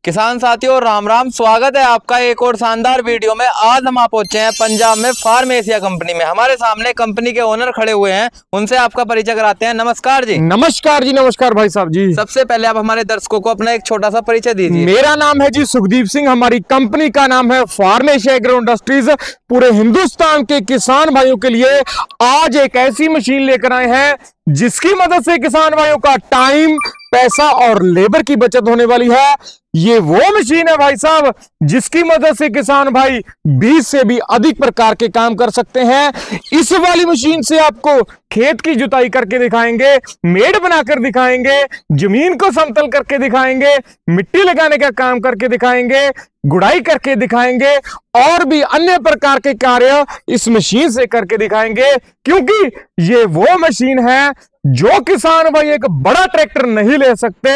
किसान साथियों राम राम, स्वागत है आपका एक और शानदार वीडियो में। आज हम आप पहुंचे हैं पंजाब में फार्म एशिया कंपनी में। हमारे सामने कंपनी के ओनर खड़े हुए हैं, उनसे आपका परिचय कराते हैं। नमस्कार जी। नमस्कार जी, नमस्कार भाई साहब जी। सबसे पहले आप हमारे दर्शकों को अपना एक छोटा सा परिचय दीजिए। मेरा नाम है जी सुखदीप सिंह, हमारी कंपनी का नाम है फार्म एशिया एग्रो इंडस्ट्रीज। पूरे हिंदुस्तान के किसान भाइयों के लिए आज एक ऐसी मशीन लेकर आए हैं जिसकी मदद से किसान भाइयों का टाइम, पैसा और लेबर की बचत होने वाली है। ये वो मशीन है भाई साहब जिसकी मदद से किसान भाई 20 से भी अधिक प्रकार के काम कर सकते हैं। इस वाली मशीन से आपको खेत की जुताई करके दिखाएंगे, मेड़ बनाकर दिखाएंगे, जमीन को समतल करके दिखाएंगे, मिट्टी लगाने का काम करके दिखाएंगे, गुड़ाई करके दिखाएंगे और भी अन्य प्रकार के कार्य इस मशीन से करके दिखाएंगे। क्योंकि ये वो मशीन है जो किसान भाई एक बड़ा ट्रैक्टर नहीं ले सकते,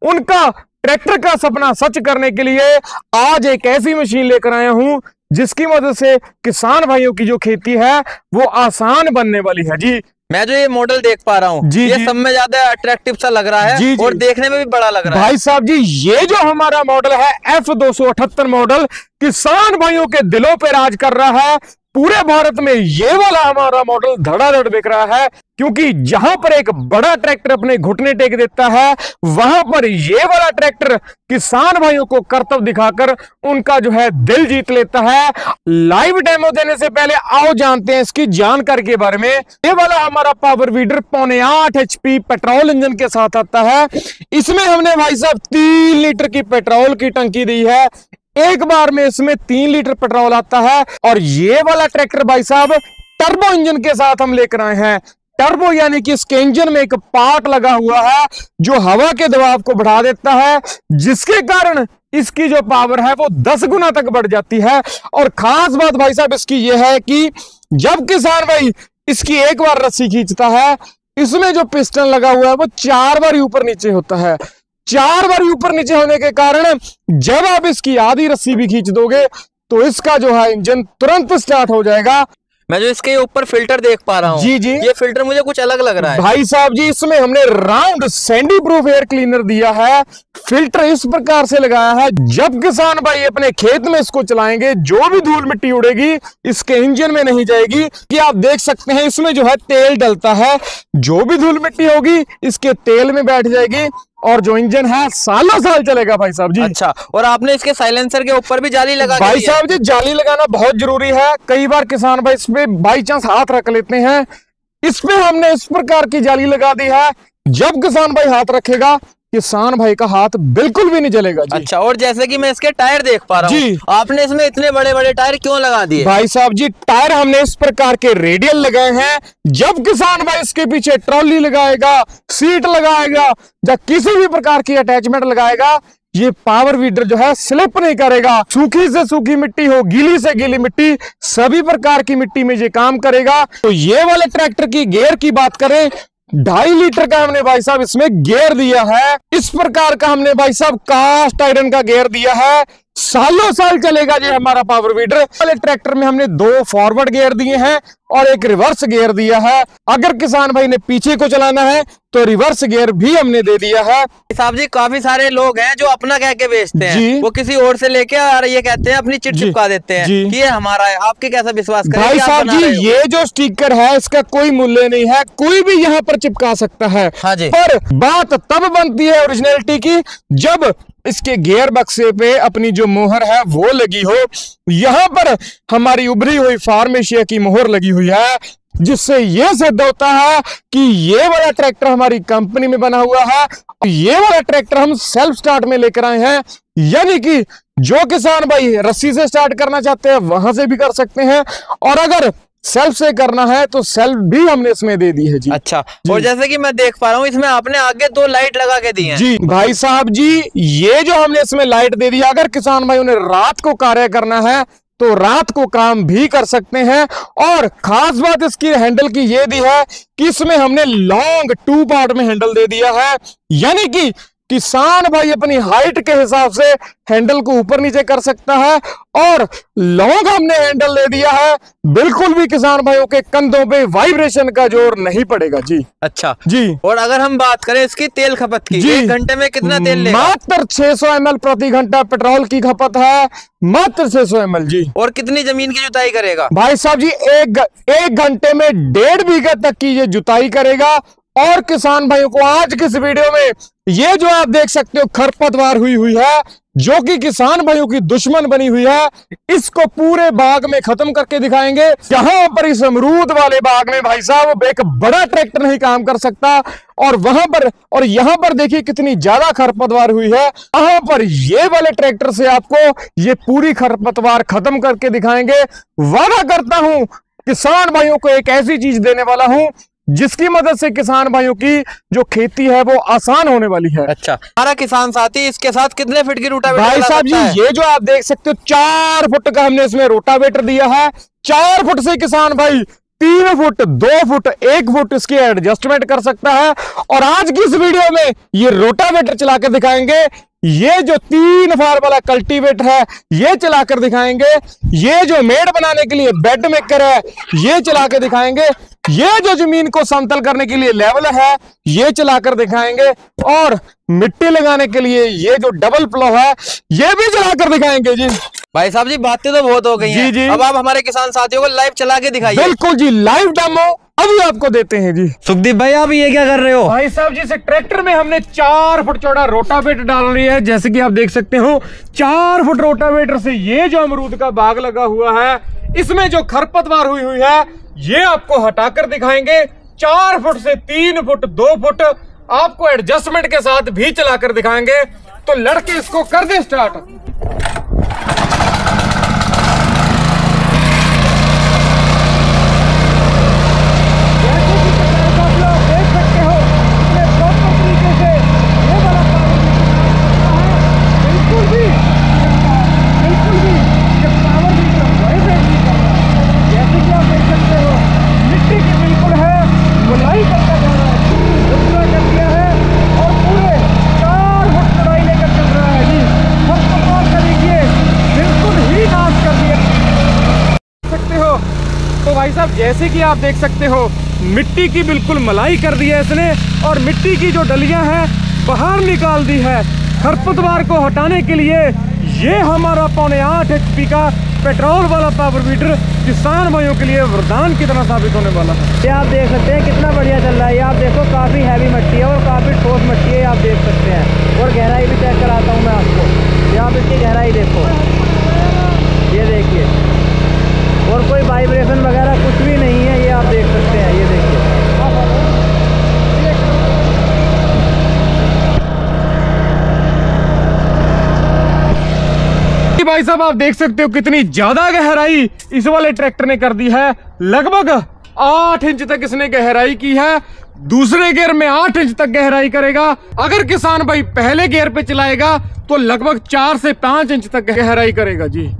उनका ट्रैक्टर का सपना सच करने के लिए आज एक ऐसी मशीन लेकर आया हूं जिसकी मदद से किसान भाइयों की जो खेती है वो आसान बनने वाली है जी। मैं जो ये मॉडल देख पा रहा हूँ ये सब में ज्यादा अट्रैक्टिव सा लग रहा है जी, और देखने में भी बड़ा लग रहा है। भाई साहब जी, ये जो हमारा मॉडल है F278 मॉडल किसान भाइयों के दिलों पे राज कर रहा है। पूरे भारत में ये वाला हमारा मॉडल धड़ाधड़ बिक रहा है, क्योंकि जहां पर एक बड़ा ट्रैक्टर अपने घुटने टेक देता है वहां पर ये वाला ट्रैक्टर किसान भाइयों को करतब दिखाकर उनका जो है दिल जीत लेता है। लाइव डेमो देने से पहले आओ जानते हैं इसकी जानकारी के बारे में। ये वाला हमारा power weeder 0.8 HP petrol engine के साथ आता है। इसमें हमने भाई साहब 3 लीटर की पेट्रोल की टंकी दी है। एक बार में इसमें 3 लीटर पेट्रोल आता है। और ये वाला ट्रैक्टर भाई साहब टर्बो इंजन के साथ हम लेकर आए हैं। टर्बो यानी कि इसके इंजन में एक पार्ट लगा हुआ है जो हवा के दबाव को बढ़ा देता है, जिसके कारण इसकी जो पावर है वो 10 गुना तक बढ़ जाती है। और खास बात भाई साहब इसकी यह है कि जब किसान भाई इसकी एक बार रस्सी खींचता है, इसमें जो पिस्टन लगा हुआ है वो 4 बार ऊपर नीचे होता है। 4 बार ऊपर नीचे होने के कारण जब आप इसकी आधी रस्सी भी खींच दोगे तो इसका जो है इंजन तुरंत स्टार्ट हो जाएगा। मैं जो इसके ऊपर फिल्टर देख पा रहा हूँ जी जी, ये फिल्टर मुझे कुछ अलग लग रहा है भाई साहब जी। इसमें हमने round Sandy proof air cleaner दिया है। फिल्टर इस प्रकार से लगाया है जब किसान भाई अपने खेत में इसको चलाएंगे जो भी धूल मिट्टी उड़ेगी इसके इंजन में नहीं जाएगी। कि आप देख सकते हैं इसमें जो है तेल डलता है, जो भी धूल मिट्टी होगी इसके तेल में बैठ जाएगी और जो इंजन है सालों साल चलेगा भाई साहब जी। अच्छा, और आपने इसके साइलेंसर के ऊपर भी जाली लगा भाई साहब जी, जाली लगाना बहुत जरूरी है। कई बार किसान भाई इस पे बाई चांस हाथ रख लेते हैं। इस पे हमने इस प्रकार की जाली लगा दी है, जब किसान भाई हाथ रखेगा किसान भाई का हाथ बिल्कुल भी नहीं जलेगा जी। अच्छा, और जैसे कि मैं इसके टायर देख पा रहा हूँ, आपने इसमें इतने बड़े बड़े टायर क्यों लगा दिए? भाई साहब जी, टायर हमने इस प्रकार के रेडियल लगाए हैं, जब किसान भाई इसके पीछे ट्रॉली लगाएगा, सीट लगाएगा या किसी भी प्रकार की अटैचमेंट लगाएगा, ये पावर वीडर जो है स्लिप नहीं करेगा। सूखी से सूखी मिट्टी हो, गीली से गीली मिट्टी, सभी प्रकार की मिट्टी में ये काम करेगा। तो ये वाले ट्रैक्टर की गियर की बात करें, 2.5 लीटर का हमने भाई साहब इसमें गियर दिया है। इस प्रकार का हमने भाई साहब कास्ट आयरन का गियर दिया है, सालों साल चलेगा ये हमारा पावर वीडर। वाले ट्रैक्टर में हमने 2 फॉरवर्ड गियर दिए हैं और एक रिवर्स गियर दिया है। अगर किसान भाई ने पीछे को चलाना है तो रिवर्स गियर भी हमने दे दिया है। साहब जी, काफी सारे लोग हैं जो अपना कह के बेचते हैं, वो किसी और से लेके और ये कहते हैं अपनी चिट चिपका देते हैं कि ये हमारा है। आपके कैसा विश्वास करें? भाई साहब जी, ये जो स्टिकर है इसका कोई मूल्य नहीं है, कोई भी यहाँ पर चिपका सकता है। हाँ जी। पर बात तब बनती है ओरिजिनलिटी की जब इसके गियर बक्से पे अपनी जो मोहर है वो लगी हो। यहाँ पर हमारी उभरी हुई फार्म एशिया की मोहर लगी हुई है, जिससे यह सिद्ध होता है कि ये वाला ट्रैक्टर हमारी कंपनी में बना हुआ है। ये वाला ट्रैक्टर हम सेल्फ स्टार्ट में लेकर आए हैं, यानी कि जो किसान भाई रस्सी से स्टार्ट करना चाहते हैं वहां से भी कर सकते हैं, और अगर सेल्फ से करना है तो सेल्फ भी हमने इसमें दे दी है जी। अच्छा, और जैसे कि मैं देख पा रहा हूँ इसमें आपने आगे 2 लाइट लगा के दी हैं। जी भाई साहब जी, ये जो हमने इसमें लाइट दे दी, अगर किसान भाई उन्हें रात को कार्य करना है तो रात को काम भी कर सकते हैं। और खास बात इसकी हैंडल की ये दी है कि इसमें हमने लॉन्ग 2 पार्ट में हैंडल दे दिया है, यानी कि किसान भाई अपनी हाइट के हिसाब से हैंडल को ऊपर नीचे कर सकता है और लॉन्ग हमने हैंडल ले दिया है, बिल्कुल भी किसान भाइयों के कंधों पे वाइब्रेशन का जोर नहीं पड़ेगा जी। अच्छा जी। और अगर हम बात करें इसकी तेल खपत की, 1 घंटे में कितना तेल लेगा? मात्र 600 ml प्रति घंटा पेट्रोल की खपत है, मात्र 600 ml जी। और कितनी जमीन की जुताई करेगा? भाई साहब जी एक घंटे में 1.5 बीघा तक की ये जुताई करेगा। और किसान भाइयों को आज की इस वीडियो में ये जो आप देख सकते हो खरपतवार हुई है, जो कि किसान भाइयों की दुश्मन बनी हुई है, इसको पूरे बाग में खत्म करके दिखाएंगे। जहां पर इस अमरूद वाले बाग में भाई साहब एक बड़ा ट्रैक्टर नहीं काम कर सकता, और वहां पर और यहां पर देखिए कितनी ज्यादा खरपतवार हुई है, वहां पर ये वाले ट्रैक्टर से आपको ये पूरी खरपतवार खत्म करके दिखाएंगे। वादा करता हूं किसान भाइयों को एक ऐसी चीज देने वाला हूं जिसकी मदद से किसान भाइयों की जो खेती है वो आसान होने वाली है। अच्छा, हमारा किसान साथी इसके साथ कितने फीट की रोटावेटर भाई साहब जी ये जो आप देख सकते हो 4 फुट का हमने इसमें रोटावेटर दिया है। 4 फुट से किसान भाई 3 फुट, 2 फुट, 1 फुट इसकी एडजस्टमेंट कर सकता है। और आज की इस वीडियो में ये रोटावेटर चला के दिखाएंगे, ये जो 3 फार वाला कल्टीवेटर है ये चलाकर दिखाएंगे, ये जो मेड़ बनाने के लिए बेड मेकर है ये चला के दिखाएंगे, ये जो जमीन को समतल करने के लिए लेवलर है ये चलाकर दिखाएंगे, और मिट्टी लगाने के लिए ये जो डबल प्लो है ये भी चलाकर दिखाएंगे जी। भाई साहब जी बातें तो बहुत हो गई हैं। जी। अब आप हमारे किसान साथियों को लाइव चला के दिखाइए। बिल्कुल जी, लाइव डेमो अभी आपको देते हैं जी। सुखदीप भाई आप ये क्या कर रहे हो? भाई साहब जी इस ट्रैक्टर में हमने 4 फुट चौड़ा रोटावेटर डाल रही है, जैसे कि आप देख सकते हो 4 फुट रोटावेटर से ये जो अमरूद का बाग लगा हुआ है इसमें जो खरपतवार हुई है ये आपको हटाकर दिखाएंगे। 4 फुट से 3 फुट, 2 फुट आपको एडजस्टमेंट के साथ भी चलाकर दिखाएंगे। तो लड़के इसको कर दे स्टार्ट। तो भाई साहब जैसे कि आप देख सकते हो मिट्टी की बिल्कुल मलाई कर दी है इसने, और मिट्टी की जो डलियां हैं बाहर निकाल दी है। खरपतवार को हटाने के लिए ये हमारा 0.8 HP का पेट्रोल वाला पावर वीडर किसान भाइयों के लिए वरदान की तरह साबित होने वाला है। ये आप देख सकते हैं कितना बढ़िया चल रहा है। ये आप देखो काफ़ी हैवी मिट्टी है और काफ़ी ठोस मिट्टी है, आप देख सकते हैं। और गहराई भी चेक कराता हूँ मैं आपको, ये आप इसकी गहराई देखो, ये देखिए, और कोई वाइब्रेशन वगैरह कुछ भी नहीं है, ये आप देख सकते हैं। ये देखिए भाई साहब आप देख सकते हो कितनी ज्यादा गहराई इस वाले ट्रैक्टर ने कर दी है। लगभग 8 इंच तक इसने गहराई की है। दूसरे गियर में 8 इंच तक गहराई करेगा। अगर किसान भाई पहले गियर पे चलाएगा तो लगभग 4 से 5 इंच तक गहराई करेगा जी।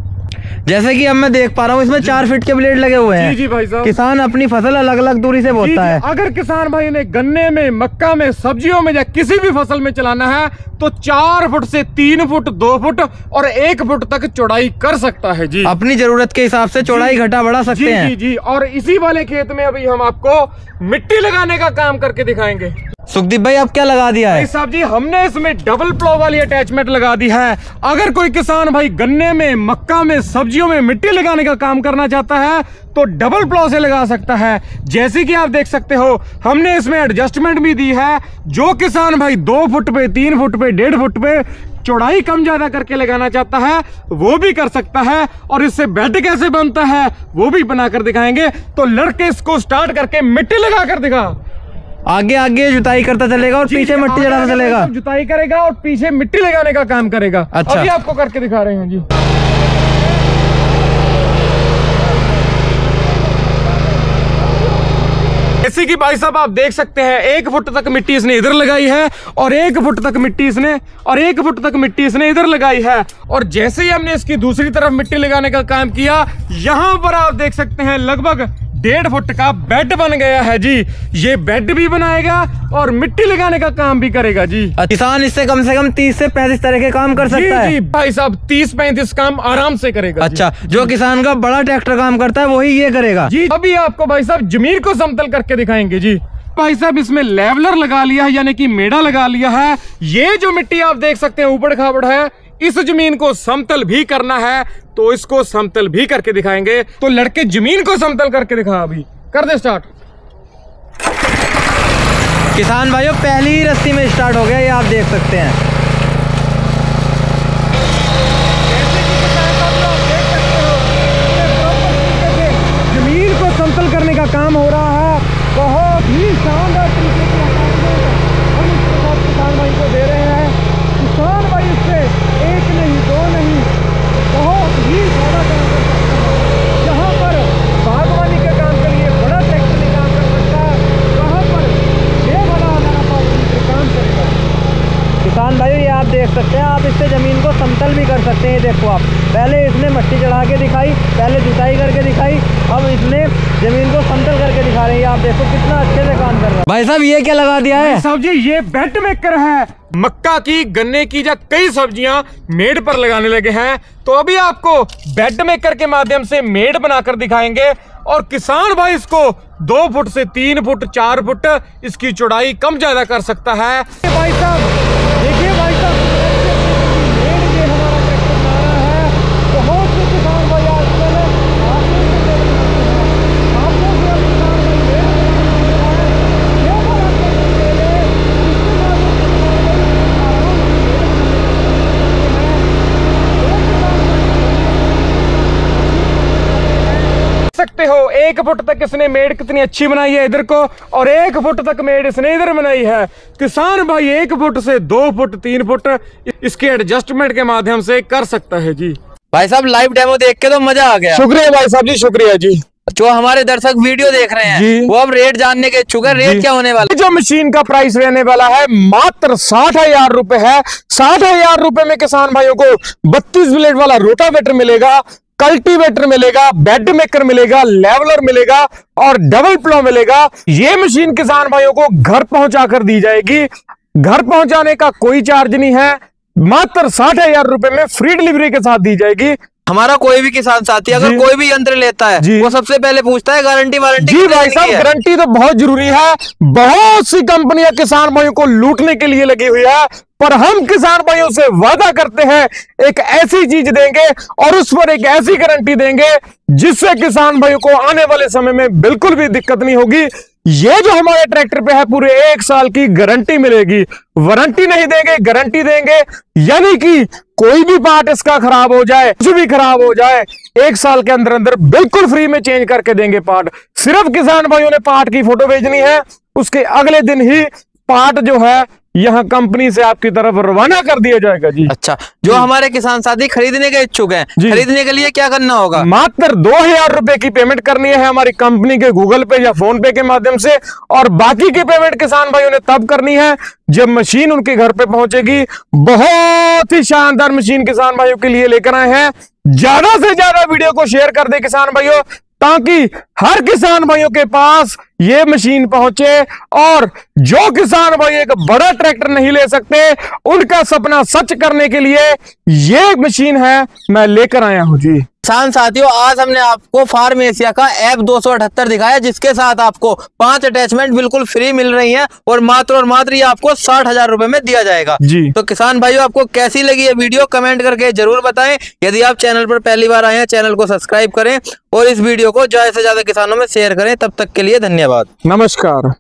जैसे कि अब मैं देख पा रहा हूँ इसमें 4 फीट के ब्लेड लगे हुए हैं। जी भाई साहब। किसान अपनी फसल अलग अलग दूरी से बोता है। अगर किसान भाई ने गन्ने में, मक्का में, सब्जियों में या किसी भी फसल में चलाना है तो 4 फुट से 3 फुट, 2 फुट और 1 फुट तक चौड़ाई कर सकता है जी। अपनी जरूरत के हिसाब से चौड़ाई घटा बढ़ा सकते हैं। जी। और इसी वाले खेत में अभी हम आपको मिट्टी लगाने का काम करके दिखाएंगे। सुखदीप भाई अब क्या लगा दिया है? साहब जी हमने इसमें डबल प्लो वाली अटैचमेंट लगा दी है। अगर कोई किसान भाई गन्ने में, मक्का में, सब्जियों में मिट्टी लगाने का काम करना चाहता है तो डबल प्लो से लगा सकता है। जैसे कि आप देख सकते हो हमने इसमें एडजस्टमेंट भी दी है। जो किसान भाई 2 फुट पे, 3 फुट पे, 1.5 फुट पे चौड़ाई कम ज्यादा करके लगाना चाहता है वो भी कर सकता है। और इससे बेड कैसे बनता है वो भी बनाकर दिखाएंगे। तो लड़के इसको स्टार्ट करके मिट्टी लगा कर दिखा। आगे आगे जुताई करता चलेगा और पीछे मिट्टी चढ़ाता चलेगा। जुताई करेगा और पीछे मिट्टी लगाने का काम करेगा। अच्छा, अभी आपको करके दिखा रहे हैं जी। जैसे कि भाई साहब आप देख सकते हैं 1 फुट तक मिट्टी इसने इधर लगाई है और 1 फुट तक मिट्टी इसने इधर लगाई है। और जैसे ही हमने इसकी दूसरी तरफ मिट्टी लगाने का काम किया, यहाँ पर आप देख सकते हैं लगभग 1.5 फुट का बेड बन गया है जी। ये बेड भी बनाएगा और मिट्टी लगाने का काम भी करेगा जी। किसान इससे कम 30 से 35 तरह के काम कर सकता है। जी भाई साहब 30-35 काम आराम से करेगा। अच्छा, जो किसान का बड़ा ट्रैक्टर काम करता है वही ये करेगा जी। अभी आपको भाई साहब जमीन को समतल करके दिखाएंगे जी। भाई साहब इसमें लेवलर लगा लिया है, यानी कि मेड़ा लगा लिया है। ये जो मिट्टी आप देख सकते हैं ऊबड़ खाबड़ है, इस जमीन को समतल भी करना है तो इसको समतल भी करके दिखाएंगे। तो लड़के जमीन को समतल करके दिखा, अभी कर दे स्टार्ट। किसान भाइयों पहली ही रस्सी में स्टार्ट हो गया, ये आप देख सकते हैं। जमीन को समतल करने का काम हो रहा है, बहुत ही शानदार तरीके से हम किसान भाई को दे रहे हैं। किसान भाई इससे एक नहीं दो नहीं बहुत ही ज्यादा काम कर सकता है। यहाँ पर बागवानी के काम के लिए बड़ा ट्रैक्टर नहीं काम कर सकता, वहाँ पर ये बड़ा हमारा पावर काम करेगा। किसान भाइयों ये आप देख सकते हैं, आप इससे ज़मीन को समतल भी कर सकते हैं। देखो आप, पहले इसने मट्टी चढ़ा के दिखाई, पहले जुताई करके दिखाई, अब इसने ज़मीन को समतल करके दिखा रहे हैं। आप देखो कितना अच्छे से काम कर रहा है। भाई साहब ये क्या लगा दिया है? साहब जी ये बेड मेकर है, मक्का की, गन्ने की या कई सब्जियां मेड़ पर लगाने लगे हैं। तो अभी आपको बेड मेकर के माध्यम से मेड़ बनाकर दिखाएंगे और किसान भाई इसको 2 फुट से 3 फुट 4 फुट इसकी चौड़ाई कम ज्यादा कर सकता है। भाई साहब देखिए, भाई साहब ये हमारा ट्रैक्टर बना रहा है। बहुत से किसान भाई आजकल सकते हो 1 फुट तक इसने मेड़ कितनी अच्छी बनाई है इधर को, और 1 फुट तक मेड़ इसने इधर बनाई है। किसान भाई 1 फुट से 2 फुट 3 फुट इसके एडजस्टमेंट के माध्यम से कर सकता है जी। भाई साहब लाइव डेमो देख के तो मजा आ गया। शुक्रिया भाई साहब जी, शुक्रिया जी। जो हमारे दर्शक वीडियो देख रहे हैं वो अब रेट जानने के इच्छुक है। रेट क्या होने वाला? जो मशीन का प्राइस रहने वाला है मात्र 60,000 रुपए है। 60,000 रुपए में किसान भाइयों को 32 ब्लेड वाला रोटावेटर मिलेगा, कल्टीवेटर मिलेगा, बेड मेकर मिलेगा, लेवलर मिलेगा और डबल प्लो मिलेगा। ये मशीन किसान भाइयों को घर पहुंचा कर दी जाएगी। घर पहुंचाने का कोई चार्ज नहीं है, मात्र 60,000 रुपए में फ्री डिलीवरी के साथ दी जाएगी। हमारा कोई भी किसान साथी अगर कोई भी यंत्र लेता है वो सबसे पहले पूछता है गारंटी वारंटी। जी भाई साहब गारंटी तो बहुत जरूरी है। बहुत सी कंपनियां किसान भाइयों को लूटने के लिए लगी हुई है, पर हम किसान भाइयों से वादा करते हैं एक ऐसी चीज देंगे और उस पर एक ऐसी गारंटी देंगे जिससे किसान भाइयों को आने वाले समय में बिल्कुल भी दिक्कत नहीं होगी। ये जो हमारे ट्रैक्टर पे है पूरे 1 साल की गारंटी मिलेगी, वारंटी नहीं देंगे, गारंटी देंगे। यानी कि कोई भी पार्ट इसका खराब हो जाए, कुछ भी खराब हो जाए, 1 साल के अंदर अंदर बिल्कुल फ्री में चेंज करके देंगे पार्ट। सिर्फ किसान भाइयों ने पार्ट की फोटो भेजनी है, उसके अगले दिन ही पार्ट जो है यहाँ कंपनी से आपकी तरफ रवाना कर दिया जाएगा जी। अच्छा, जो हमारे किसान साथी खरीदने के इच्छुक हैं, खरीदने के लिए क्या करना होगा? मात्र 2,000 रुपए की पेमेंट करनी है हमारी कंपनी के गूगल पे या फोन पे के माध्यम से, और बाकी की पेमेंट किसान भाइयों ने तब करनी है जब मशीन उनके घर पे पहुंचेगी। बहुत ही शानदार मशीन किसान भाइयों के लिए लेकर आए हैं। ज्यादा से ज्यादा वीडियो को शेयर कर दे किसान भाइयों, ताकि हर किसान भाइयों के पास ये मशीन पहुंचे और जो किसान भाई एक बड़ा ट्रैक्टर नहीं ले सकते उनका सपना सच करने के लिए ये मशीन है मैं लेकर आया हूं जी। किसान साथियों, आज हमने आपको फार्म एशिया का F278 दिखाया, जिसके साथ आपको 5 अटैचमेंट बिल्कुल फ्री मिल रही हैं और मात्र ये आपको 60,000 रुपए में दिया जाएगा जी। तो किसान भाइयों, आपको कैसी लगी ये वीडियो कमेंट करके जरूर बताएं। यदि आप चैनल पर पहली बार आए हैं, चैनल को सब्सक्राइब करें और इस वीडियो को ज्यादा से ज्यादा किसानों में शेयर करें। तब तक के लिए धन्यवाद, नमस्कार।